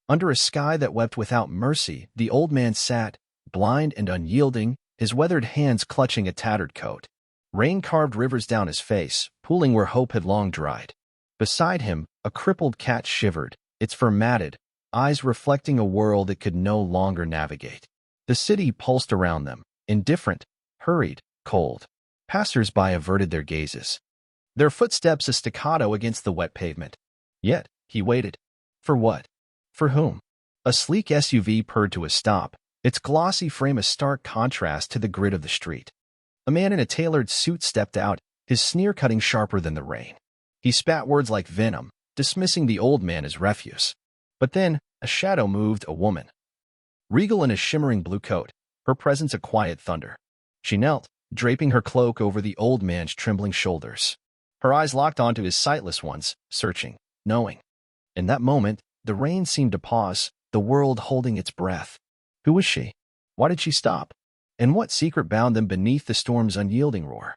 Under a sky that wept without mercy, the old man sat, blind and unyielding, his weathered hands clutching a tattered coat. Rain carved rivers down his face, pooling where hope had long dried. Beside him, a crippled cat shivered, its fur matted, eyes reflecting a world it could no longer navigate. The city pulsed around them, indifferent, hurried, cold. Passers-by averted their gazes, their footsteps a staccato against the wet pavement. Yet, he waited. For what? For whom? A sleek SUV purred to a stop, its glossy frame a stark contrast to the grit of the street. A man in a tailored suit stepped out, his sneer cutting sharper than the rain. He spat words like venom, dismissing the old man as refuse. But then, a shadow moved, a woman. Regal in a shimmering blue coat, her presence a quiet thunder. She knelt, draping her cloak over the old man's trembling shoulders. Her eyes locked onto his sightless ones, searching, knowing. In that moment, the rain seemed to pause, the world holding its breath. Who was she? Why did she stop? And what secret bound them beneath the storm's unyielding roar?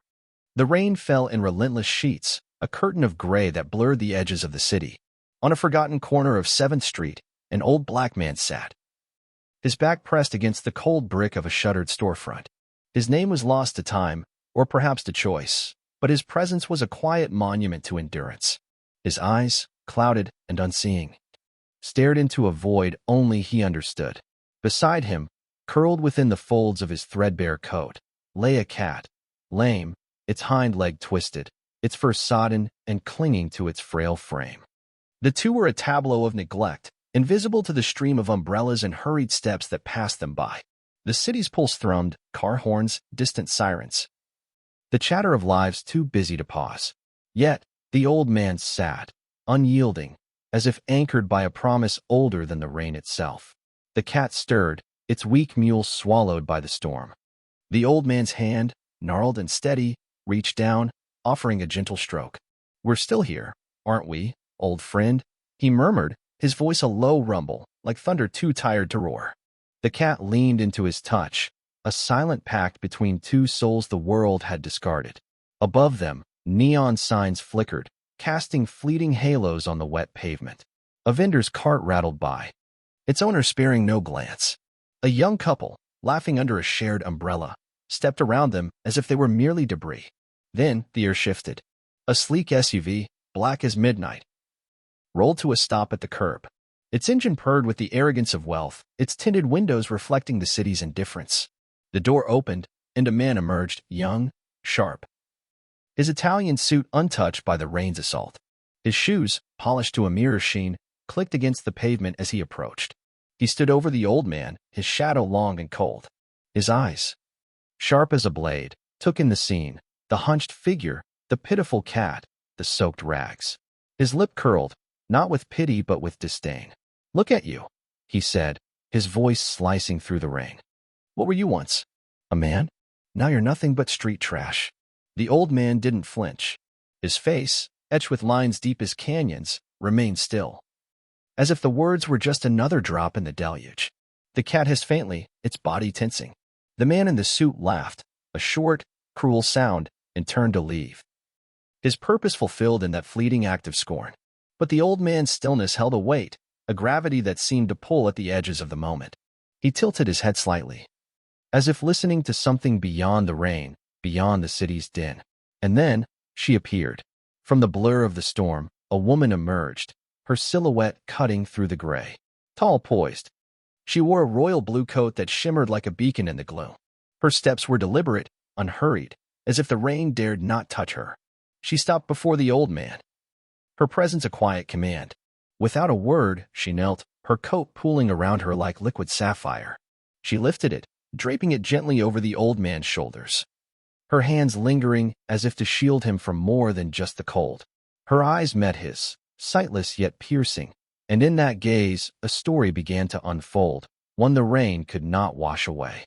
The rain fell in relentless sheets, a curtain of gray that blurred the edges of the city. On a forgotten corner of 7th Street, an old black man sat, his back pressed against the cold brick of a shuttered storefront. His name was lost to time, or perhaps to choice, but his presence was a quiet monument to endurance. His eyes, clouded and unseeing, stared into a void only he understood. Beside him, curled within the folds of his threadbare coat, lay a cat, lame, its hind leg twisted, its fur sodden and clinging to its frail frame. The two were a tableau of neglect, invisible to the stream of umbrellas and hurried steps that passed them by. The city's pulse thrummed, car horns, distant sirens. The chatter of lives too busy to pause. Yet, the old man sat, unyielding, as if anchored by a promise older than the rain itself. The cat stirred, its weak mule swallowed by the storm. The old man's hand, gnarled and steady, reached down, offering a gentle stroke. "We're still here, aren't we, old friend?" he murmured, his voice a low rumble, like thunder too tired to roar. The cat leaned into his touch, a silent pact between two souls the world had discarded. Above them, neon signs flickered, casting fleeting halos on the wet pavement. A vendor's cart rattled by, its owner sparing no glance. A young couple, laughing under a shared umbrella, stepped around them as if they were merely debris. Then the air shifted. A sleek SUV, black as midnight, rolled to a stop at the curb. Its engine purred with the arrogance of wealth, its tinted windows reflecting the city's indifference. The door opened, and a man emerged, young, sharp, his Italian suit untouched by the rain's assault. His shoes, polished to a mirror sheen, clicked against the pavement as he approached. He stood over the old man, his shadow long and cold. His eyes, sharp as a blade, took in the scene, the hunched figure, the pitiful cat, the soaked rags. His lip curled, not with pity but with disdain. "Look at you," he said, his voice slicing through the rain. "What were you once? A man? Now you're nothing but street trash." The old man didn't flinch. His face, etched with lines deep as canyons, remained still, as if the words were just another drop in the deluge. The cat hissed faintly, its body tensing. The man in the suit laughed, a short, cruel sound, and turned to leave, his purpose fulfilled in that fleeting act of scorn. But the old man's stillness held a weight, a gravity that seemed to pull at the edges of the moment. He tilted his head slightly, as if listening to something beyond the rain, beyond the city's din. And then, she appeared. From the blur of the storm, a woman emerged, her silhouette cutting through the gray. Tall, poised. She wore a royal blue coat that shimmered like a beacon in the gloom. Her steps were deliberate, unhurried, as if the rain dared not touch her. She stopped before the old man, her presence a quiet command. Without a word, she knelt, her coat pooling around her like liquid sapphire. She lifted it, draping it gently over the old man's shoulders, her hands lingering as if to shield him from more than just the cold. Her eyes met his, sightless yet piercing, and in that gaze, a story began to unfold, one the rain could not wash away.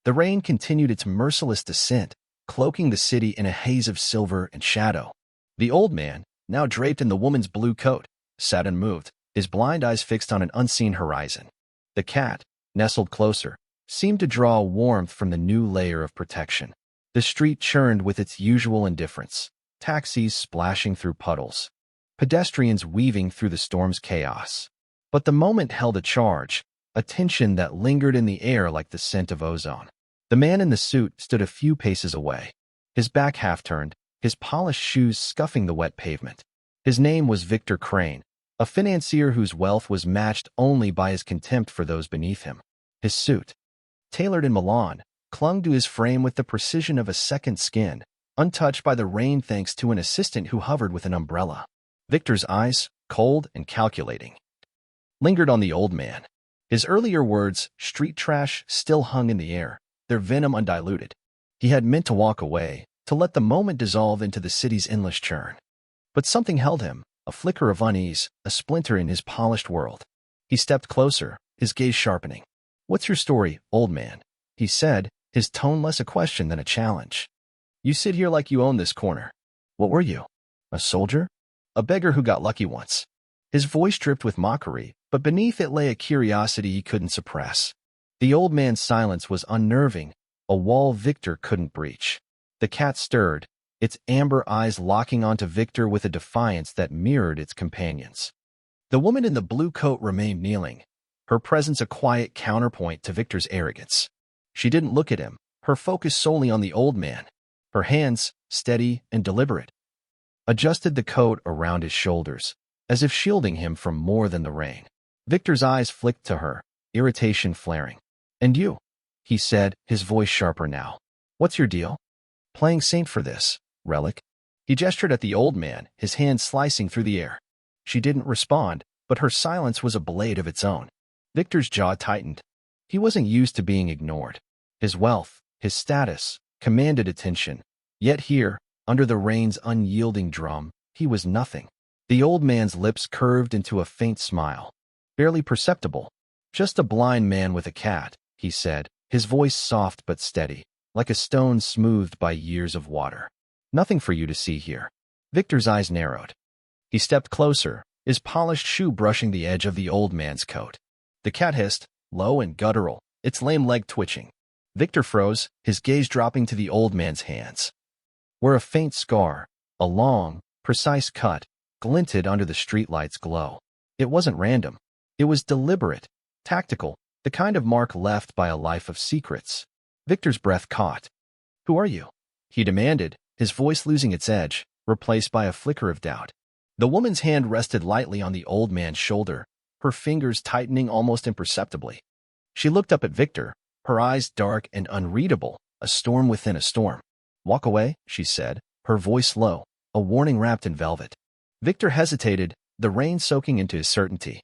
The rain continued its merciless descent, cloaking the city in a haze of silver and shadow. The old man, now draped in the woman's blue coat, sat unmoved, his blind eyes fixed on an unseen horizon. The cat, nestled closer, seemed to draw warmth from the new layer of protection. The street churned with its usual indifference, taxis splashing through puddles, pedestrians weaving through the storm's chaos. But the moment held a charge, a tension that lingered in the air like the scent of ozone. The man in the suit stood a few paces away, his back half-turned, his polished shoes scuffing the wet pavement. His name was Victor Crane, a financier whose wealth was matched only by his contempt for those beneath him. His suit, tailored in Milan, clung to his frame with the precision of a second skin, untouched by the rain thanks to an assistant who hovered with an umbrella. Victor's eyes, cold and calculating, lingered on the old man. His earlier words, street trash, still hung in the air, their venom undiluted. He had meant to walk away, to let the moment dissolve into the city's endless churn. But something held him, a flicker of unease, a splinter in his polished world. He stepped closer, his gaze sharpening. "What's your story, old man?" he said, his tone less a question than a challenge. "You sit here like you own this corner. What were you? A soldier? A beggar who got lucky once?" His voice dripped with mockery, but beneath it lay a curiosity he couldn't suppress. The old man's silence was unnerving, a wall Victor couldn't breach. The cat stirred, its amber eyes locking onto Victor with a defiance that mirrored its companions. The woman in the blue coat remained kneeling, her presence a quiet counterpoint to Victor's arrogance. She didn't look at him, her focus solely on the old man. Her hands, steady and deliberate, adjusted the coat around his shoulders, as if shielding him from more than the rain. Victor's eyes flicked to her, irritation flaring. "And you?" he said, his voice sharper now. "What's your deal? Playing saint for this, relic?" He gestured at the old man, his hand slicing through the air. She didn't respond, but her silence was a blade of its own. Victor's jaw tightened. He wasn't used to being ignored. His wealth, his status, commanded attention. Yet here, under the rain's unyielding drum, he was nothing. The old man's lips curved into a faint smile. "Barely perceptible. Just a blind man with a cat," he said, his voice soft but steady, like a stone smoothed by years of water. "Nothing for you to see here." Victor's eyes narrowed. He stepped closer, his polished shoe brushing the edge of the old man's coat. The cat hissed, low and guttural, its lame leg twitching. Victor froze, his gaze dropping to the old man's hands, where a faint scar, a long, precise cut, glinted under the streetlight's glow. It wasn't random. It was deliberate, tactical, the kind of mark left by a life of secrets. Victor's breath caught. "Who are you?" he demanded, his voice losing its edge, replaced by a flicker of doubt. The woman's hand rested lightly on the old man's shoulder, her fingers tightening almost imperceptibly. She looked up at Victor, her eyes dark and unreadable, a storm within a storm. "Walk away," she said, her voice low, a warning wrapped in velvet. Victor hesitated, the rain soaking into his certainty.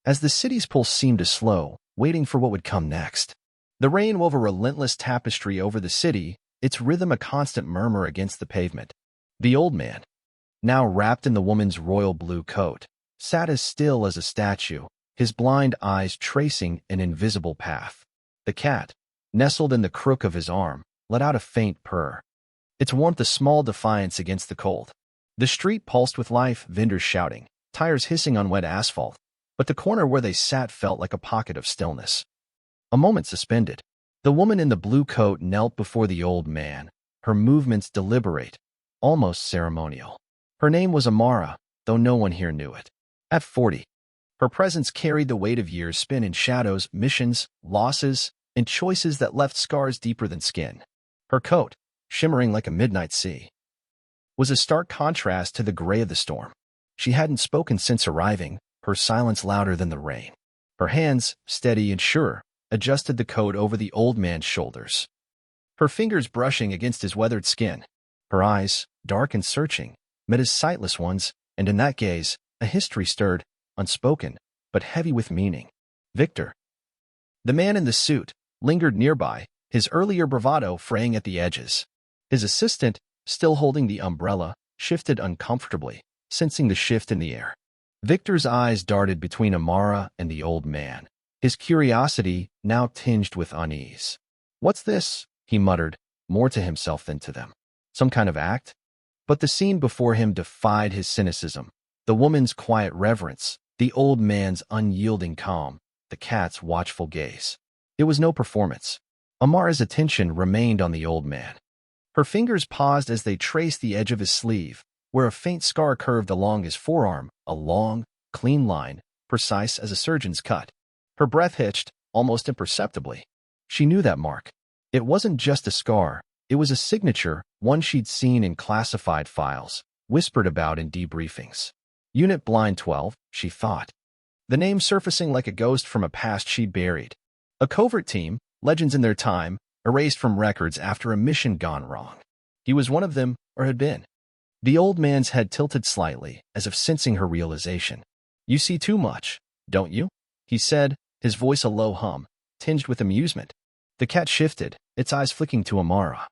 As the city's pulse seemed to slow, waiting for what would come next. The rain wove a relentless tapestry over the city, its rhythm a constant murmur against the pavement. The old man, now wrapped in the woman's royal blue coat, sat as still as a statue, his blind eyes tracing an invisible path. The cat, nestled in the crook of his arm, let out a faint purr, its warmth a small defiance against the cold. The street pulsed with life, vendors shouting, tires hissing on wet asphalt, but the corner where they sat felt like a pocket of stillness. A moment suspended. The woman in the blue coat knelt before the old man, her movements deliberate, almost ceremonial. Her name was Amara, though no one here knew it. At 40, her presence carried the weight of years spent in shadows, missions, losses, and choices that left scars deeper than skin. Her coat, shimmering like a midnight sea, was a stark contrast to the gray of the storm. She hadn't spoken since arriving, her silence louder than the rain. Her hands, steady and sure, adjusted the coat over the old man's shoulders, her fingers brushing against his weathered skin. Her eyes, dark and searching, met his sightless ones, and in that gaze, a history stirred, unspoken, but heavy with meaning. Victor. The man in the suit lingered nearby, his earlier bravado fraying at the edges. His assistant, still holding the umbrella, shifted uncomfortably, sensing the shift in the air. Victor's eyes darted between Amara and the old man, his curiosity now tinged with unease. "What's this?" he muttered, more to himself than to them. Some kind of act? But the scene before him defied his cynicism. The woman's quiet reverence, the old man's unyielding calm, the cat's watchful gaze. It was no performance. Amara's attention remained on the old man. Her fingers paused as they traced the edge of his sleeve, where a faint scar curved along his forearm, a long, clean line, precise as a surgeon's cut. Her breath hitched, almost imperceptibly. She knew that mark. It wasn't just a scar. It was a signature, one she'd seen in classified files, whispered about in debriefings. Unit Blind 12, she thought. The name surfacing like a ghost from a past she'd buried. A covert team, legends in their time, erased from records after a mission gone wrong. He was one of them, or had been. The old man's head tilted slightly, as if sensing her realization. You see too much, don't you? He said, his voice a low hum, tinged with amusement. The cat shifted, its eyes flicking to Amara.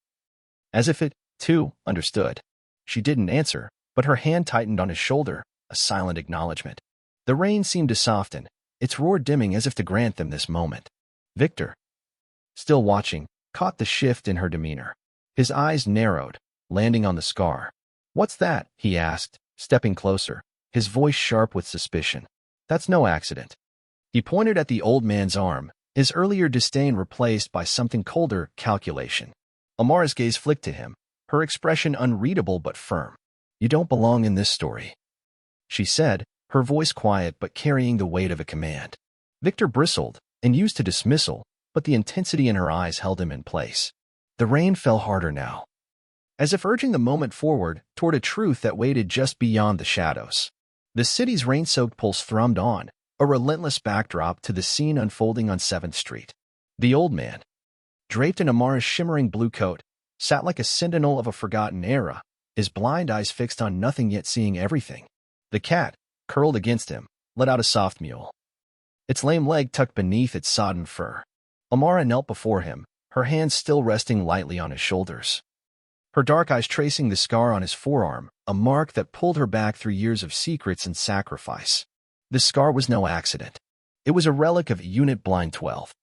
As if it, too, understood. She didn't answer, but her hand tightened on his shoulder, a silent acknowledgement. The rain seemed to soften, its roar dimming as if to grant them this moment. Victor, still watching, caught the shift in her demeanor. His eyes narrowed, landing on the scar. What's that? He asked, stepping closer, his voice sharp with suspicion. That's no accident. He pointed at the old man's arm, his earlier disdain replaced by something colder, calculation. Amara's gaze flicked to him, her expression unreadable but firm. You don't belong in this story, she said, her voice quiet but carrying the weight of a command. Victor bristled, and used to dismissal, but the intensity in her eyes held him in place. The rain fell harder now, as if urging the moment forward toward a truth that waited just beyond the shadows. The city's rain-soaked pulse thrummed on, a relentless backdrop to the scene unfolding on 7th Street. The old man, draped in Amara's shimmering blue coat, sat like a sentinel of a forgotten era, his blind eyes fixed on nothing yet seeing everything. The cat, curled against him, let out a soft mewl, its lame leg tucked beneath its sodden fur. Amara knelt before him, her hands still resting lightly on his shoulders. Her dark eyes tracing the scar on his forearm, a mark that pulled her back through years of secrets and sacrifice. The scar was no accident. It was a relic of Unit Blind 12,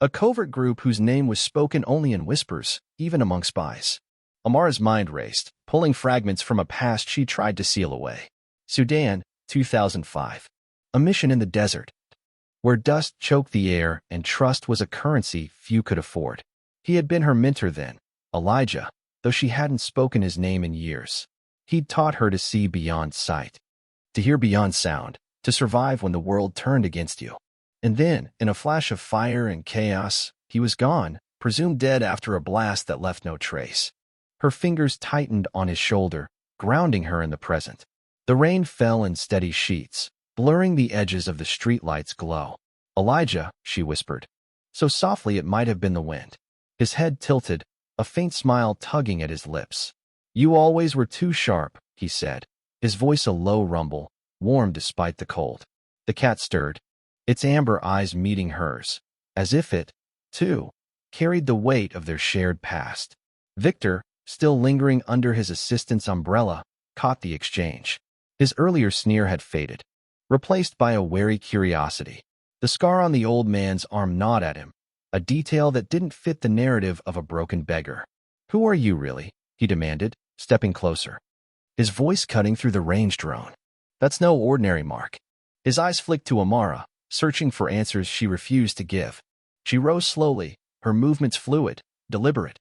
a covert group whose name was spoken only in whispers, even among spies. Amara's mind raced, pulling fragments from a past she tried to seal away. Sudan, 2005. A mission in the desert, where dust choked the air and trust was a currency few could afford. He had been her mentor then, Elijah, though she hadn't spoken his name in years. He'd taught her to see beyond sight, to hear beyond sound, to survive when the world turned against you. And then, in a flash of fire and chaos, he was gone, presumed dead after a blast that left no trace. Her fingers tightened on his shoulder, grounding her in the present. The rain fell in steady sheets, blurring the edges of the streetlight's glow. Elijah, she whispered, so softly it might have been the wind. His head tilted, a faint smile tugging at his lips. You always were too sharp, he said, his voice a low rumble, warm despite the cold. The cat stirred, its amber eyes meeting hers, as if it, too, carried the weight of their shared past. Victor, still lingering under his assistant's umbrella, caught the exchange. His earlier sneer had faded, replaced by a wary curiosity. The scar on the old man's arm gnawed at him, a detail that didn't fit the narrative of a broken beggar. Who are you really? He demanded, stepping closer, his voice cutting through the range drone. That's no ordinary mark. His eyes flicked to Amara, searching for answers she refused to give. She rose slowly, her movements fluid, deliberate,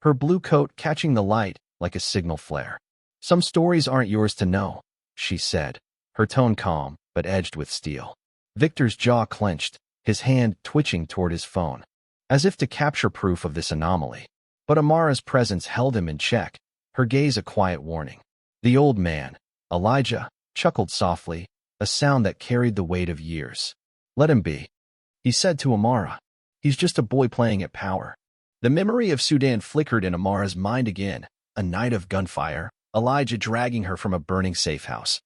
her blue coat catching the light like a signal flare. Some stories aren't yours to know, she said, her tone calm but edged with steel. Victor's jaw clenched, his hand twitching toward his phone, as if to capture proof of this anomaly. But Amara's presence held him in check, her gaze a quiet warning. The old man, Elijah, chuckled softly, a sound that carried the weight of years. Let him be, he said to Amara. He's just a boy playing at power. The memory of Sudan flickered in Amara's mind again, a night of gunfire, Elijah dragging her from a burning safe house.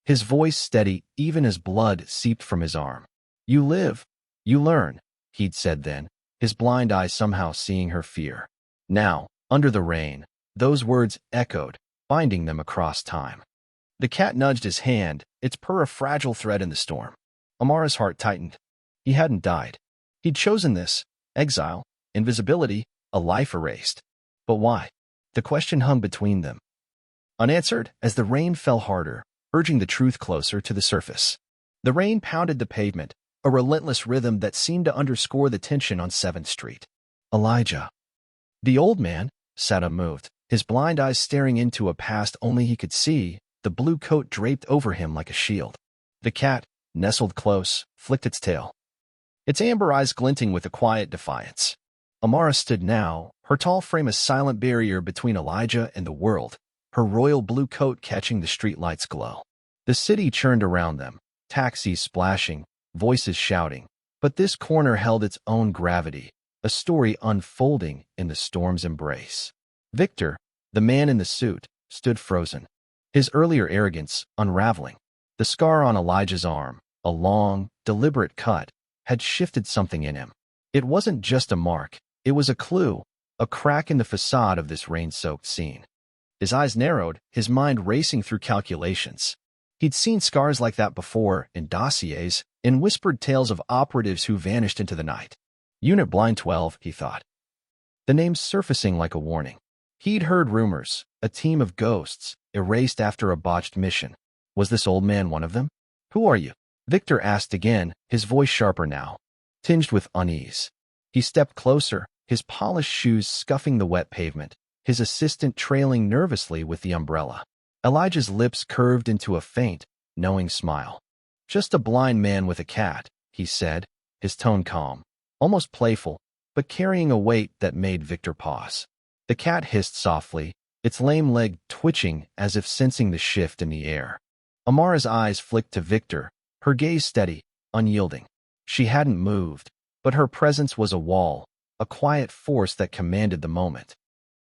His voice steady even as blood seeped from his arm. You live, you learn, he'd said then, his blind eyes somehow seeing her fear. Now, under the rain, those words echoed, binding them across time. The cat nudged his hand, its purr a fragile thread in the storm. Amara's heart tightened. He hadn't died. He'd chosen this, exile, invisibility, a life erased. But why? The question hung between them, unanswered as the rain fell harder, urging the truth closer to the surface. The rain pounded the pavement, a relentless rhythm that seemed to underscore the tension on 7th Street. Elijah. The old man sat unmoved, his blind eyes staring into a past only he could see, the blue coat draped over him like a shield. The cat, nestled close, flicked its tail. Its amber eyes glinting with a quiet defiance. Amara stood now, her tall frame a silent barrier between Elijah and the world, her royal blue coat catching the streetlight's glow. The city churned around them, taxis splashing, voices shouting. But this corner held its own gravity, a story unfolding in the storm's embrace. Victor, the man in the suit, stood frozen, his earlier arrogance unraveling. The scar on Elijah's arm, a long, deliberate cut, had shifted something in him. It wasn't just a mark, it was a clue, a crack in the facade of this rain-soaked scene. His eyes narrowed, his mind racing through calculations. He'd seen scars like that before, in dossiers, in whispered tales of operatives who vanished into the night. Unit Blind 12, he thought. The name surfacing like a warning. He'd heard rumors, a team of ghosts, erased after a botched mission. Was this old man one of them? Who are you? Victor asked again, his voice sharper now, tinged with unease. He stepped closer, his polished shoes scuffing the wet pavement, his assistant trailing nervously with the umbrella. Elijah's lips curved into a faint, knowing smile. Just a blind man with a cat, he said, his tone calm, almost playful, but carrying a weight that made Victor pause. The cat hissed softly, its lame leg twitching as if sensing the shift in the air. Amara's eyes flicked to Victor, her gaze steady, unyielding. She hadn't moved, but her presence was a wall, a quiet force that commanded the moment.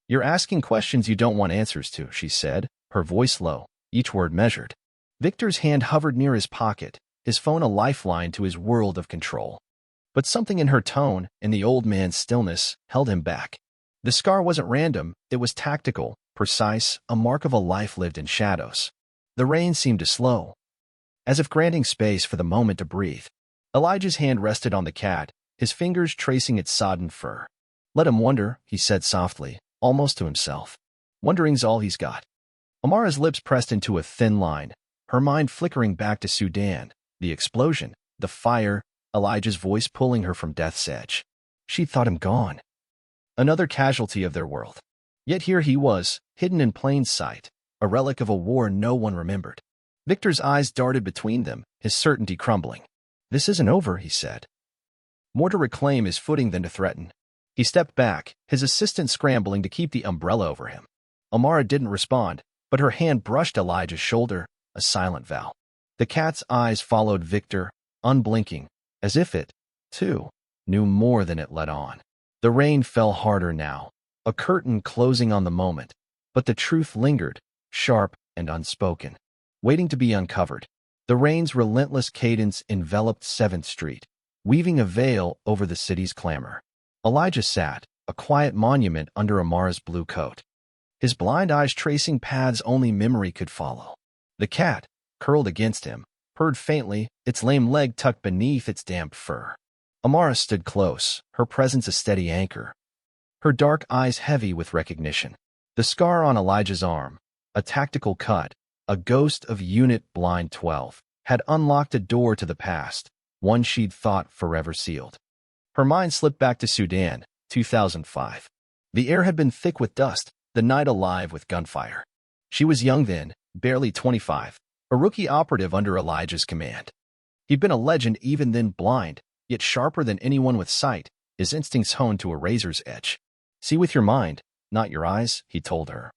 "You're asking questions you don't want answers to," she said, her voice low, each word measured. Victor's hand hovered near his pocket, his phone a lifeline to his world of control. But something in her tone, in the old man's stillness, held him back. The scar wasn't random, it was tactical, precise, a mark of a life lived in shadows. The rain seemed to slow, as if granting space for the moment to breathe. Elijah's hand rested on the cat, his fingers tracing its sodden fur. "Let him wonder," he said softly, almost to himself. "Wondering's all he's got." Amara's lips pressed into a thin line, her mind flickering back to Sudan, the explosion, the fire, Elijah's voice pulling her from death's edge. She thought him gone. Another casualty of their world. Yet here he was, hidden in plain sight, a relic of a war no one remembered. Victor's eyes darted between them, his certainty crumbling. "This isn't over," he said. More to reclaim his footing than to threaten. He stepped back, his assistant scrambling to keep the umbrella over him. Amara didn't respond, but her hand brushed Elijah's shoulder, a silent vow. The cat's eyes followed Victor, unblinking, as if it, too, knew more than it let on. The rain fell harder now, a curtain closing on the moment, but the truth lingered, sharp and unspoken, waiting to be uncovered. The rain's relentless cadence enveloped 7th Street, weaving a veil over the city's clamor. Elijah sat, a quiet monument under Amara's blue coat, his blind eyes tracing paths only memory could follow. The cat, curled against him, purred faintly, its lame leg tucked beneath its damp fur. Amara stood close, her presence a steady anchor, her dark eyes heavy with recognition. The scar on Elijah's arm, a tactical cut, a ghost of Unit Blind 12, had unlocked a door to the past, one she'd thought forever sealed. Her mind slipped back to Sudan, 2005. The air had been thick with dust, the night alive with gunfire. She was young then, barely 25, a rookie operative under Elijah's command. He'd been a legend even then, blind, yet sharper than anyone with sight, his instincts honed to a razor's edge. "See with your mind, not your eyes," he told her,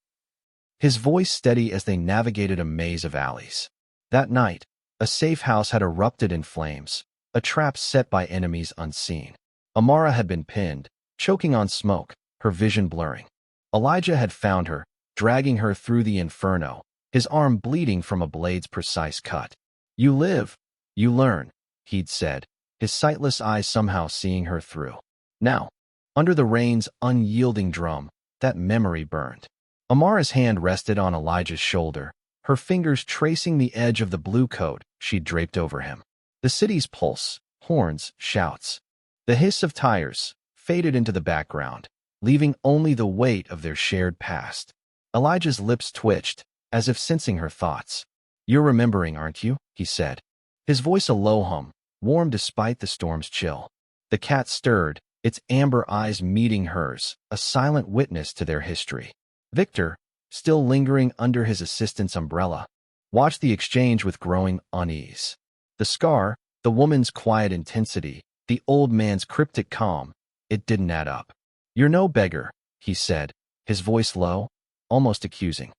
his voice steady as they navigated a maze of alleys. That night, a safe house had erupted in flames, a trap set by enemies unseen. Amara had been pinned, choking on smoke, her vision blurring. Elijah had found her, dragging her through the inferno, his arm bleeding from a blade's precise cut. "You live, you learn," he'd said, his sightless eyes somehow seeing her through. Now, under the rain's unyielding drum, that memory burned. Amara's hand rested on Elijah's shoulder, her fingers tracing the edge of the blue coat she'd draped over him. The city's pulse, horns, shouts, the hiss of tires, faded into the background, leaving only the weight of their shared past. Elijah's lips twitched, as if sensing her thoughts. "You're remembering, aren't you?" he said, his voice a low hum, warm despite the storm's chill. The cat stirred, its amber eyes meeting hers, a silent witness to their history. Victor, still lingering under his assistant's umbrella, watched the exchange with growing unease. The scar, the woman's quiet intensity, the old man's cryptic calm, it didn't add up. "You're no beggar," he said, his voice low, almost accusing.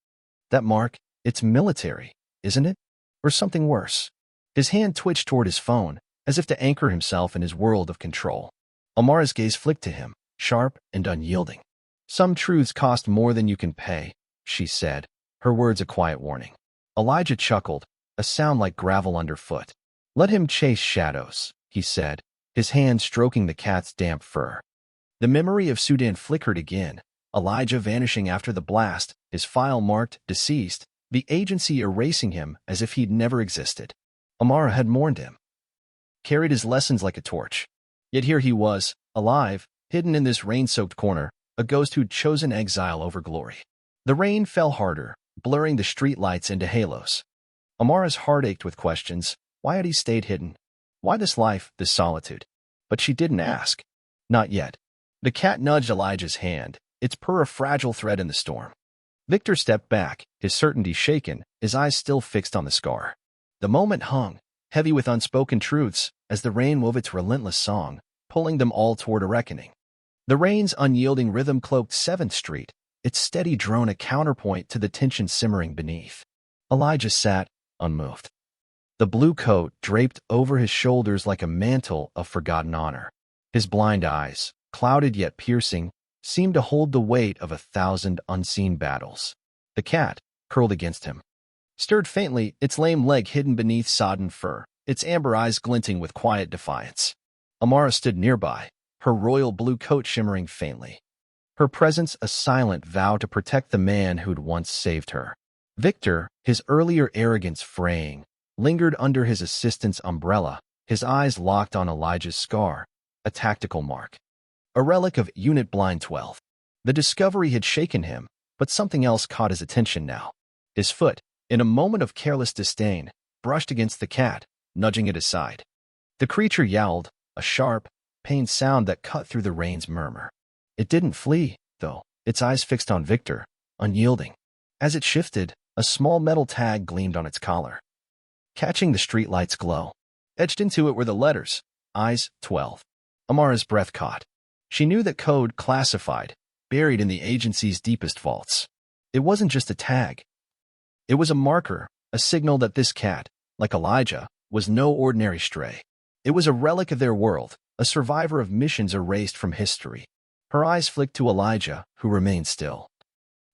"That mark, it's military, isn't it? Or something worse?" His hand twitched toward his phone, as if to anchor himself in his world of control. Amara's gaze flicked to him, sharp and unyielding. "Some truths cost more than you can pay," she said, her words a quiet warning. Elijah chuckled, a sound like gravel underfoot. "Let him chase shadows," he said, his hand stroking the cat's damp fur. The memory of Sudan flickered again, Elijah vanishing after the blast, his file marked deceased, the agency erasing him as if he'd never existed. Amara had mourned him, carried his lessons like a torch. Yet here he was, alive, hidden in this rain-soaked corner, a ghost who'd chosen exile over glory. The rain fell harder, blurring the streetlights into halos. Amara's heart ached with questions. Why had he stayed hidden? Why this life, this solitude? But she didn't ask. Not yet. The cat nudged Elijah's hand, its purr a fragile thread in the storm. Victor stepped back, his certainty shaken, his eyes still fixed on the scar. The moment hung, heavy with unspoken truths, as the rain wove its relentless song, pulling them all toward a reckoning. The rain's unyielding rhythm cloaked 7th Street, its steady drone a counterpoint to the tension simmering beneath. Elijah sat, unmoved. The blue coat draped over his shoulders like a mantle of forgotten honor. His blind eyes, clouded yet piercing, seemed to hold the weight of 1,000 unseen battles. The cat, curled against him, stirred faintly, its lame leg hidden beneath sodden fur, its amber eyes glinting with quiet defiance. Amara stood nearby, her royal blue coat shimmering faintly. Her presence a silent vow to protect the man who'd once saved her. Victor, his earlier arrogance fraying, lingered under his assistant's umbrella, his eyes locked on Elijah's scar, a tactical mark. A relic of Unit Blind 12. The discovery had shaken him, but something else caught his attention now. His foot, in a moment of careless disdain, brushed against the cat, nudging it aside. The creature yowled, a sharp, pained sound that cut through the rain's murmur. It didn't flee, though, its eyes fixed on Victor, unyielding. As it shifted, a small metal tag gleamed on its collar, catching the streetlight's glow. Etched into it were the letters, Eyes 12. Amara's breath caught. She knew that code classified, buried in the agency's deepest vaults. It wasn't just a tag. It was a marker, a signal that this cat, like Elijah, was no ordinary stray. It was a relic of their world, a survivor of missions erased from history. Her eyes flicked to Elijah, who remained still,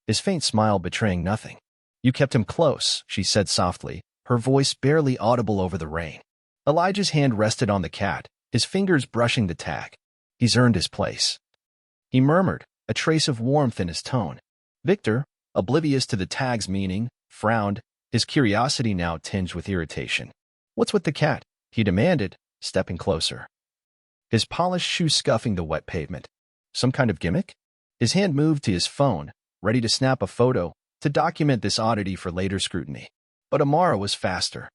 his faint smile betraying nothing. "You kept him close," she said softly, her voice barely audible over the rain. Elijah's hand rested on the cat, his fingers brushing the tag. "He's earned his place," he murmured, a trace of warmth in his tone. Victor, oblivious to the tag's meaning, frowned, his curiosity now tinged with irritation. "What's with the cat?" he demanded, stepping closer, his polished shoes scuffing the wet pavement. "Some kind of gimmick?" His hand moved to his phone, ready to snap a photo, to document this oddity for later scrutiny. But Amara was faster.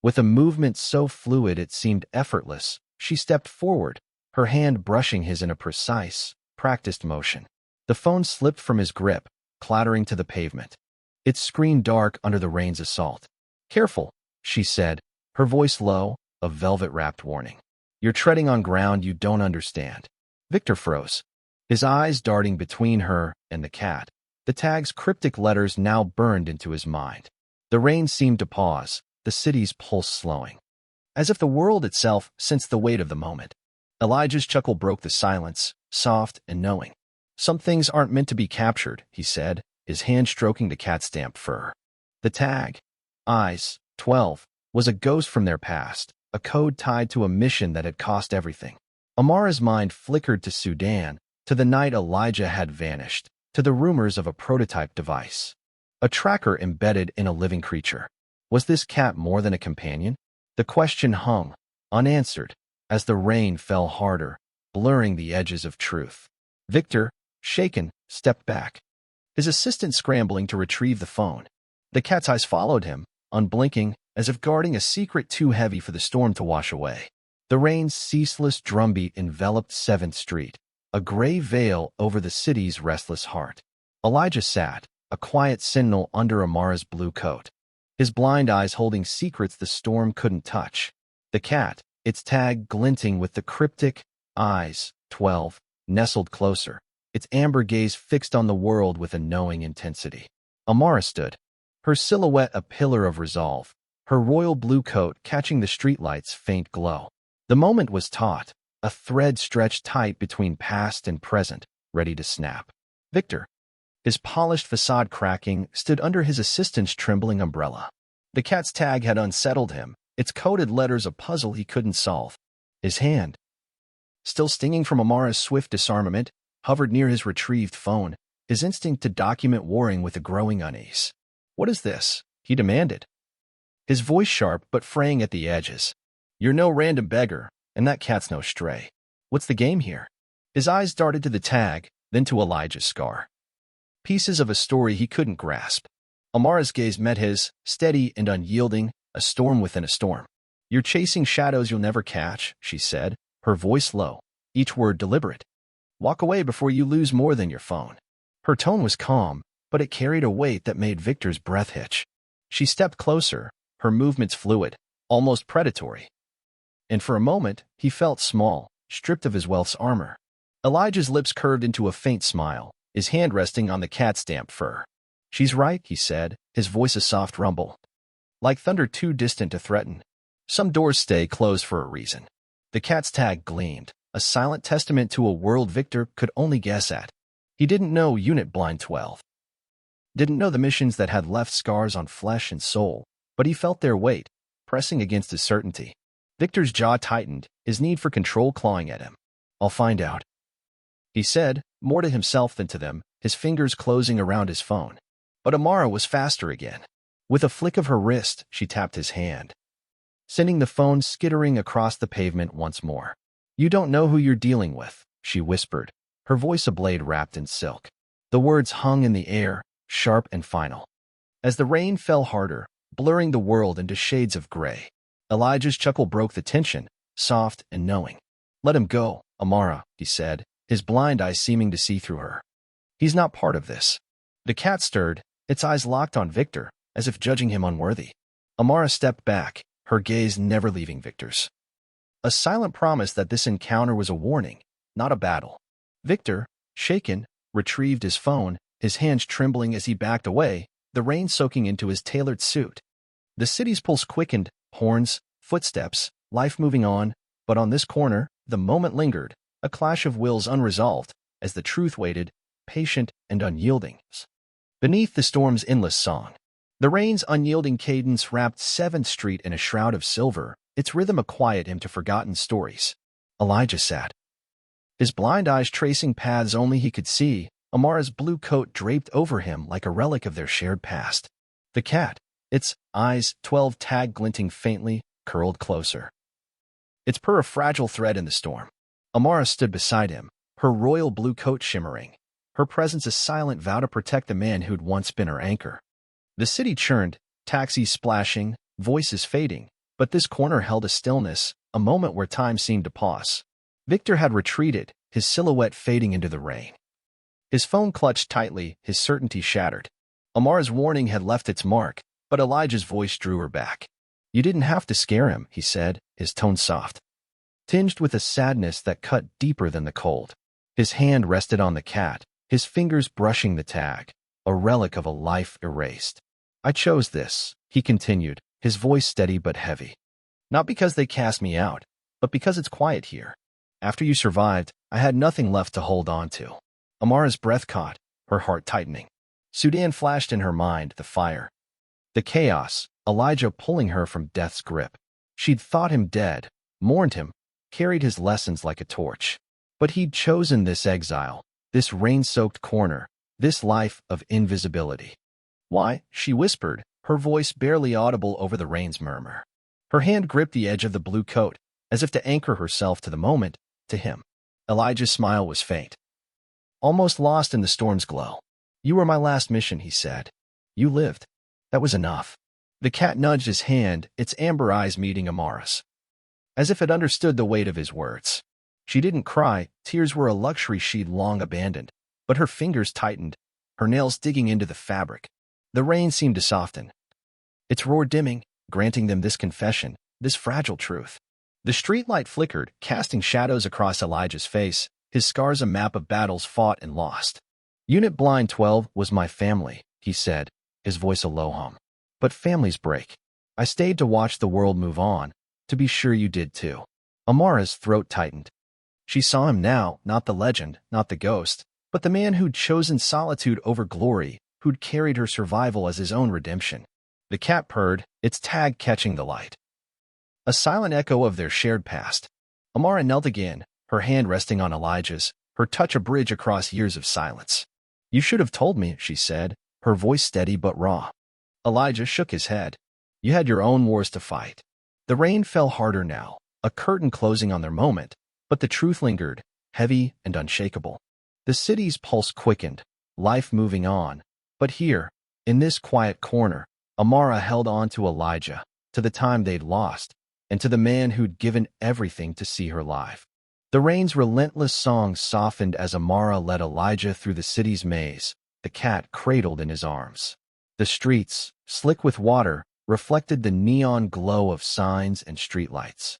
With a movement so fluid it seemed effortless, she stepped forward, her hand brushing his in a precise, practiced motion. The phone slipped from his grip, clattering to the pavement, its screen dark under the rain's assault. "Careful," she said, her voice low, a velvet-wrapped warning. "You're treading on ground you don't understand." Victor froze, his eyes darting between her and the cat. The tag's cryptic letters now burned into his mind. The rain seemed to pause, the city's pulse slowing, as if the world itself sensed the weight of the moment. Elijah's chuckle broke the silence, soft and knowing. "Some things aren't meant to be captured," he said, his hand stroking the cat's damp fur. The tag, Eyes 12, was a ghost from their past, a code tied to a mission that had cost everything. Amara's mind flickered to Sudan, to the night Elijah had vanished, to the rumors of a prototype device, a tracker embedded in a living creature. Was this cat more than a companion? The question hung, unanswered, as the rain fell harder, blurring the edges of truth. Victor, shaken, stepped back, his assistant scrambling to retrieve the phone. The cat's eyes followed him, unblinking, as if guarding a secret too heavy for the storm to wash away. The rain's ceaseless drumbeat enveloped 7th Street, a gray veil over the city's restless heart. Elijah sat, a quiet sentinel under Amara's blue coat, his blind eyes holding secrets the storm couldn't touch. The cat, its tag glinting with the cryptic eyes, 12, nestled closer, its amber gaze fixed on the world with a knowing intensity. Amara stood, her silhouette a pillar of resolve, her royal blue coat catching the streetlight's faint glow. The moment was taut, a thread stretched tight between past and present, ready to snap. Victor, his polished facade cracking, stood under his assistant's trembling umbrella. The cat's tag had unsettled him, its coded letters a puzzle he couldn't solve. His hand, still stinging from Amara's swift disarmament, hovered near his retrieved phone, his instinct to document warring with a growing unease. "What is this?" he demanded, his voice sharp but fraying at the edges. "You're no random beggar, and that cat's no stray. What's the game here?" His eyes darted to the tag, then to Elijah's scar. Pieces of a story he couldn't grasp. Amara's gaze met his, steady and unyielding, a storm within a storm. "You're chasing shadows you'll never catch," she said, her voice low, each word deliberate. "Walk away before you lose more than your phone." Her tone was calm, but it carried a weight that made Victor's breath hitch. She stepped closer, her movements fluid, almost predatory. And for a moment, he felt small, stripped of his wealth's armor. Elijah's lips curved into a faint smile, his hand resting on the cat's damp fur. "She's right," he said, his voice a soft rumble, like thunder too distant to threaten. "Some doors stay closed for a reason." The cat's tag gleamed, a silent testament to a world Victor could only guess at. He didn't know Unit Blind 12. Didn't know the missions that had left scars on flesh and soul, but he felt their weight, pressing against his certainty. Victor's jaw tightened, his need for control clawing at him. "I'll find out," he said, more to himself than to them, his fingers closing around his phone. But Amara was faster again. With a flick of her wrist, she tapped his hand, sending the phone skittering across the pavement once more. "You don't know who you're dealing with," she whispered, her voice a blade wrapped in silk. The words hung in the air, sharp and final. As the rain fell harder, blurring the world into shades of gray, Elijah's chuckle broke the tension, soft and knowing. "Let him go, Amara," he said, his blind eyes seeming to see through her. "He's not part of this." The cat stirred, its eyes locked on Victor, as if judging him unworthy. Amara stepped back, her gaze never leaving Victor's. A silent promise that this encounter was a warning, not a battle. Victor, shaken, retrieved his phone, his hands trembling as he backed away, the rain soaking into his tailored suit. The city's pulse quickened, horns, footsteps, life moving on, but on this corner, the moment lingered, a clash of wills unresolved, as the truth waited, patient and unyielding. Beneath the storm's endless song, the rain's unyielding cadence wrapped 7th Street in a shroud of silver, its rhythm a quiet hymn to forgotten stories. Elijah sat, his blind eyes tracing paths only he could see, Amara's blue coat draped over him like a relic of their shared past. The cat, its eyes, 12 tag glinting faintly, curled closer, its purr a fragile thread in the storm. Amara stood beside him, her royal blue coat shimmering, her presence a silent vow to protect the man who'd once been her anchor. The city churned, taxis splashing, voices fading, but this corner held a stillness, a moment where time seemed to pause. Victor had retreated, his silhouette fading into the rain. His phone clutched tightly, his certainty shattered. Amara's warning had left its mark, but Elijah's voice drew her back. "You didn't have to scare him," he said, his tone soft, tinged with a sadness that cut deeper than the cold. His hand rested on the cat, his fingers brushing the tag, a relic of a life erased. "I chose this," he continued, his voice steady but heavy. "Not because they cast me out, but because it's quiet here. After you survived, I had nothing left to hold on to." Amara's breath caught, her heart tightening. Sudan flashed in her mind, the fire, the chaos, Elijah pulling her from death's grip. She'd thought him dead, mourned him, carried his lessons like a torch. But he'd chosen this exile, this rain-soaked corner, this life of invisibility. "Why?" she whispered, her voice barely audible over the rain's murmur. Her hand gripped the edge of the blue coat, as if to anchor herself to the moment, to him. Elijah's smile was faint, almost lost in the storm's glow. "You were my last mission," he said. "You lived. That was enough." The cat nudged his hand, its amber eyes meeting Amara's, as if it understood the weight of his words. She didn't cry, tears were a luxury she'd long abandoned, but her fingers tightened, her nails digging into the fabric. The rain seemed to soften, its roar dimming, granting them this confession: this fragile truth. The streetlight flickered, casting shadows across Elijah's face, his scars a map of battles fought and lost. Unit Blind 12 was my family, he said, his voice a low hum. But families break. I stayed to watch the world move on, to be sure you did too. Amara's throat tightened. She saw him now, not the legend, not the ghost, but the man who'd chosen solitude over glory, who'd carried her survival as his own redemption. The cat purred, its tag catching the light. A silent echo of their shared past. Amara knelt again, her hand resting on Elijah's, her touch a bridge across years of silence. You should have told me, she said, her voice steady but raw. Elijah shook his head. You had your own wars to fight. The rain fell harder now, a curtain closing on their moment, but the truth lingered, heavy and unshakable. The city's pulse quickened, life moving on. But here, in this quiet corner, Amara held on to Elijah, to the time they'd lost, and to the man who'd given everything to see her live. The rain's relentless song softened as Amara led Elijah through the city's maze, the cat cradled in his arms. The streets, slick with water, reflected the neon glow of signs and streetlights.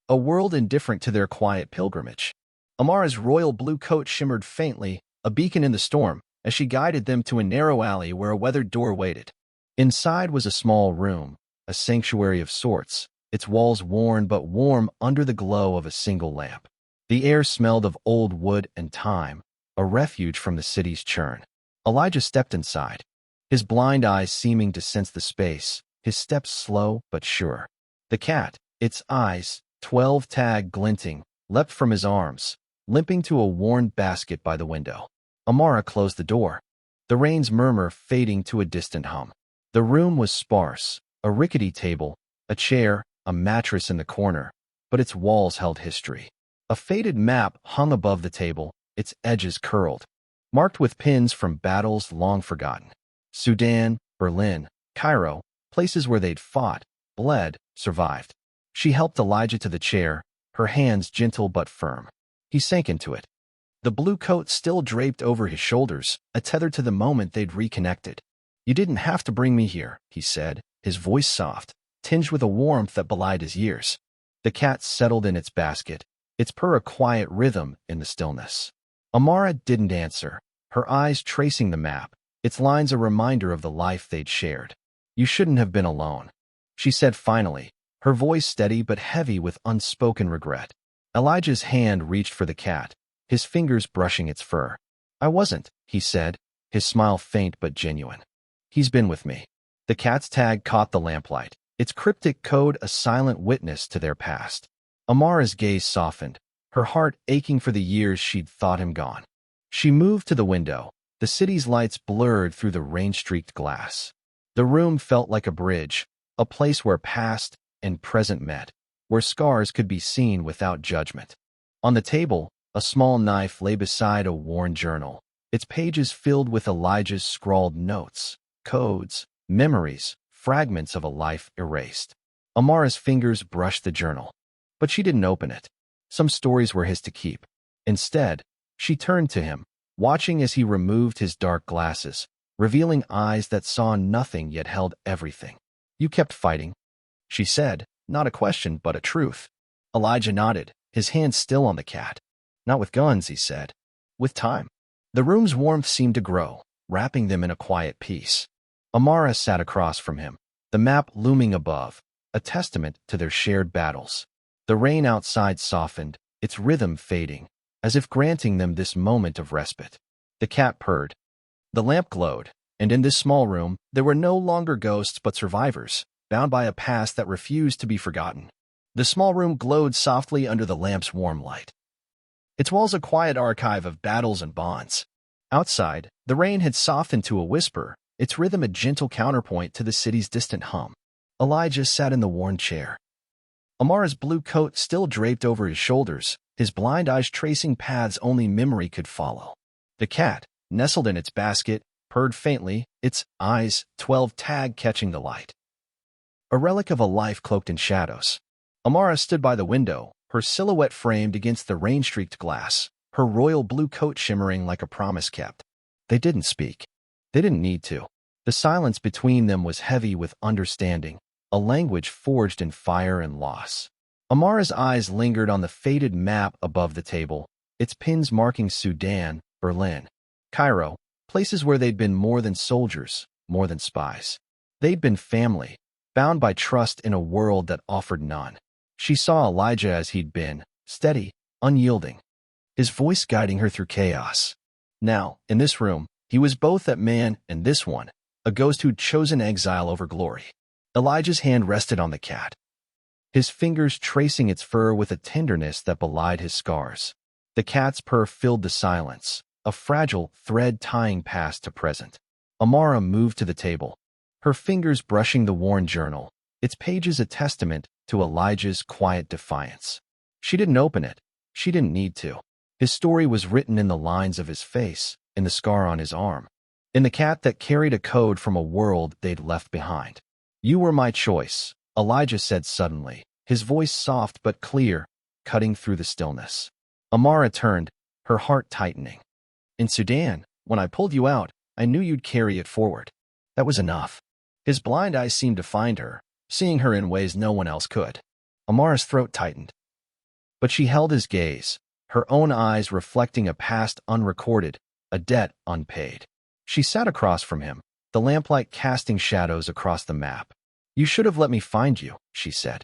A world indifferent to their quiet pilgrimage. Amara's royal blue coat shimmered faintly, a beacon in the storm, as she guided them to a narrow alley where a weathered door waited. Inside was a small room, a sanctuary of sorts, its walls worn but warm under the glow of a single lamp. The air smelled of old wood and time, a refuge from the city's churn. Elijah stepped inside, his blind eyes seeming to sense the space, his steps slow but sure. The cat, its eyes, 12 tag glinting, leapt from his arms, limping to a worn basket by the window. Amara closed the door, the rain's murmur fading to a distant hum. The room was sparse, a rickety table, a chair, a mattress in the corner, but its walls held history. A faded map hung above the table, its edges curled, marked with pins from battles long forgotten. Sudan, Berlin, Cairo, places where they'd fought, bled, survived. She helped Elijah to the chair, her hands gentle but firm. He sank into it. The blue coat still draped over his shoulders, a tether to the moment they'd reconnected. You didn't have to bring me here, he said, his voice soft, tinged with a warmth that belied his years. The cat settled in its basket, its purr a quiet rhythm in the stillness. Amara didn't answer, her eyes tracing the map, its lines a reminder of the life they'd shared. You shouldn't have been alone, she said finally, her voice steady but heavy with unspoken regret. Elijah's hand reached for the cat, his fingers brushing its fur. I wasn't, he said, his smile faint but genuine. He's been with me. The cat's tag caught the lamplight, its cryptic code a silent witness to their past. Amara's gaze softened, her heart aching for the years she'd thought him gone. She moved to the window, the city's lights blurred through the rain-streaked glass. The room felt like a bridge, a place where past and present met, where scars could be seen without judgment. On the table, a small knife lay beside a worn journal, its pages filled with Elijah's scrawled notes, codes, memories, fragments of a life erased. Amara's fingers brushed the journal, but she didn't open it. Some stories were his to keep. Instead, she turned to him, watching as he removed his dark glasses, revealing eyes that saw nothing yet held everything. You kept fighting, she said, not a question but a truth. Elijah nodded, his hand still on the cat. Not with guns, he said. With time. The room's warmth seemed to grow, wrapping them in a quiet peace. Amara sat across from him, the map looming above, a testament to their shared battles. The rain outside softened, its rhythm fading, as if granting them this moment of respite. The cat purred. The lamp glowed, and in this small room, there were no longer ghosts but survivors, bound by a past that refused to be forgotten. The small room glowed softly under the lamp's warm light, its walls a quiet archive of battles and bonds. Outside, the rain had softened to a whisper, its rhythm a gentle counterpoint to the city's distant hum. Elijah sat in the worn chair, Amara's blue coat still draped over his shoulders, his blind eyes tracing paths only memory could follow. The cat, nestled in its basket, purred faintly, its eyes, 12 tag catching the light. A relic of a life cloaked in shadows. Amara stood by the window, her silhouette framed against the rain-streaked glass, her royal blue coat shimmering like a promise kept. They didn't speak. They didn't need to. The silence between them was heavy with understanding, a language forged in fire and loss. Amara's eyes lingered on the faded map above the table, its pins marking Sudan, Berlin, Cairo, places where they'd been more than soldiers, more than spies. They'd been family, bound by trust in a world that offered none. She saw Elijah as he'd been, steady, unyielding, his voice guiding her through chaos. Now, in this room, he was both that man and this one, a ghost who'd chosen exile over glory. Elijah's hand rested on the cat, his fingers tracing its fur with a tenderness that belied his scars. The cat's purr filled the silence, a fragile thread tying past to present. Amara moved to the table, her fingers brushing the worn journal, its pages a testament to Elijah's quiet defiance. She didn't open it. She didn't need to. His story was written in the lines of his face, in the scar on his arm, in the cat that carried a code from a world they'd left behind. "You were my choice," Elijah said suddenly, his voice soft but clear, cutting through the stillness. Amara turned, her heart tightening. "In Sudan, when I pulled you out, I knew you'd carry it forward. That was enough." His blind eyes seemed to find her, seeing her in ways no one else could. Amara's throat tightened. But she held his gaze, her own eyes reflecting a past unrecorded, a debt unpaid. She sat across from him, the lamplight casting shadows across the map. "You should have let me find you," she said,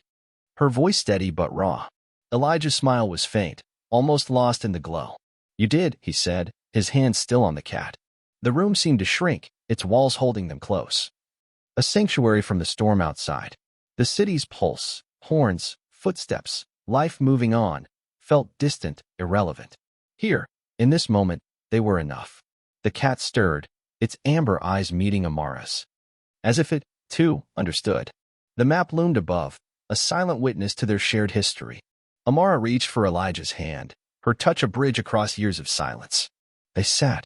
her voice steady but raw. Elijah's smile was faint, almost lost in the glow. "You did," he said, his hand still on the cat. The room seemed to shrink, its walls holding them close. A sanctuary from the storm outside. The city's pulse, horns, footsteps, life moving on, felt distant, irrelevant. Here, in this moment, they were enough. The cat stirred, its amber eyes meeting Amara's, as if it, too, understood. The map loomed above, a silent witness to their shared history. Amara reached for Elijah's hand, her touch a bridge across years of silence. They sat,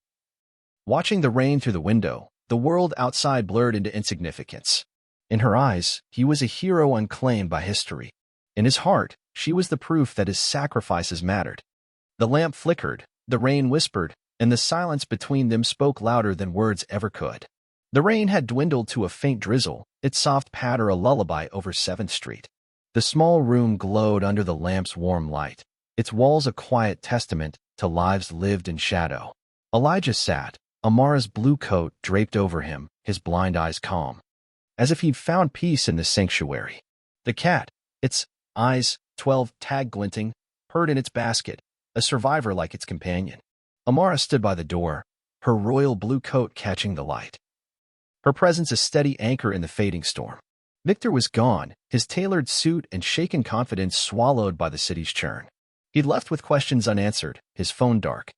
watching the rain through the window, the world outside blurred into insignificance. In her eyes, he was a hero unclaimed by history. In his heart, she was the proof that his sacrifices mattered. The lamp flickered, the rain whispered, and the silence between them spoke louder than words ever could. The rain had dwindled to a faint drizzle, its soft patter a lullaby over 7th Street. The small room glowed under the lamp's warm light, its walls a quiet testament to lives lived in shadow. Elijah sat, Amara's blue coat draped over him, his blind eyes calm, as if he'd found peace in this sanctuary. The cat, its eyes, 12 tag glinting, purred in its basket, a survivor like its companion. Amara stood by the door, her royal blue coat catching the light, her presence a steady anchor in the fading storm. Victor was gone, his tailored suit and shaken confidence swallowed by the city's churn. He'd left with questions unanswered, his phone dark,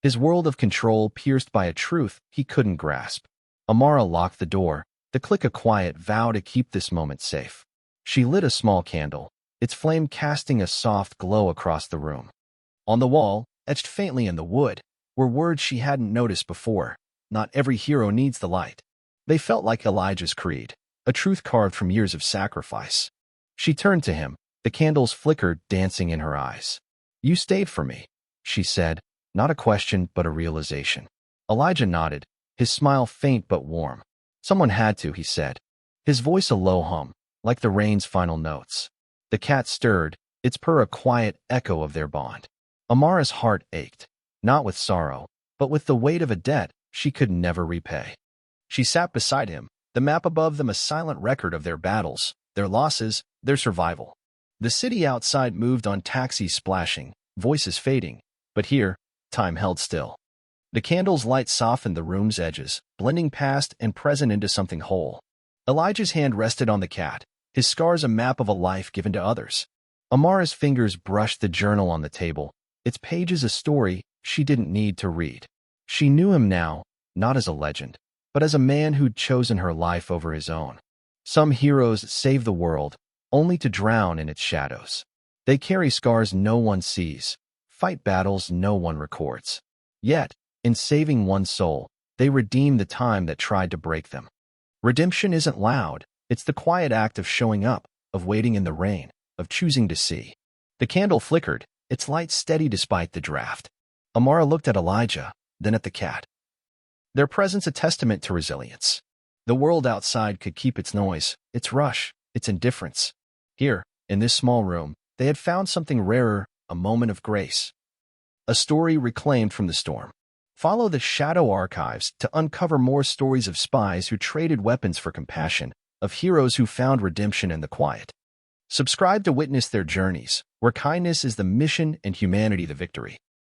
his world of control pierced by a truth he couldn't grasp. Amara locked the door, the click a quiet vow to keep this moment safe. She lit a small candle, its flame casting a soft glow across the room. On the wall, etched faintly in the wood, were words she hadn't noticed before. Not every hero needs the light. They felt like Elijah's creed, a truth carved from years of sacrifice. She turned to him, the candles flickered, dancing in her eyes. "You stayed for me," she said, not a question but a realization. Elijah nodded, his smile faint but warm. "Someone had to," he said, his voice a low hum, like the rain's final notes. The cat stirred, its purr a quiet echo of their bond. Amara's heart ached, not with sorrow, but with the weight of a debt she could never repay. She sat beside him, the map above them a silent record of their battles, their losses, their survival. The city outside moved on, taxis splashing, voices fading, but here, time held still. The candle's light softened the room's edges, blending past and present into something whole. Elijah's hand rested on the cat, his scars a map of a life given to others. Amara's fingers brushed the journal on the table, its pages a story she didn't need to read. She knew him now, not as a legend, but as a man who'd chosen her life over his own. Some heroes save the world, only to drown in its shadows. They carry scars no one sees, fight battles no one records. Yet, in saving one soul, they redeem the time that tried to break them. Redemption isn't loud, it's the quiet act of showing up, of waiting in the rain, of choosing to see. The candle flickered, its light steady despite the draft. Amara looked at Elijah, then at the cat. Their presence a testament to resilience. The world outside could keep its noise, its rush, its indifference. Here, in this small room, they had found something rarer, a moment of grace. A story reclaimed from the storm. Follow the Shadow Archives to uncover more stories of spies who traded weapons for compassion, of heroes who found redemption in the quiet. Subscribe to witness their journeys, where kindness is the mission and humanity the victory.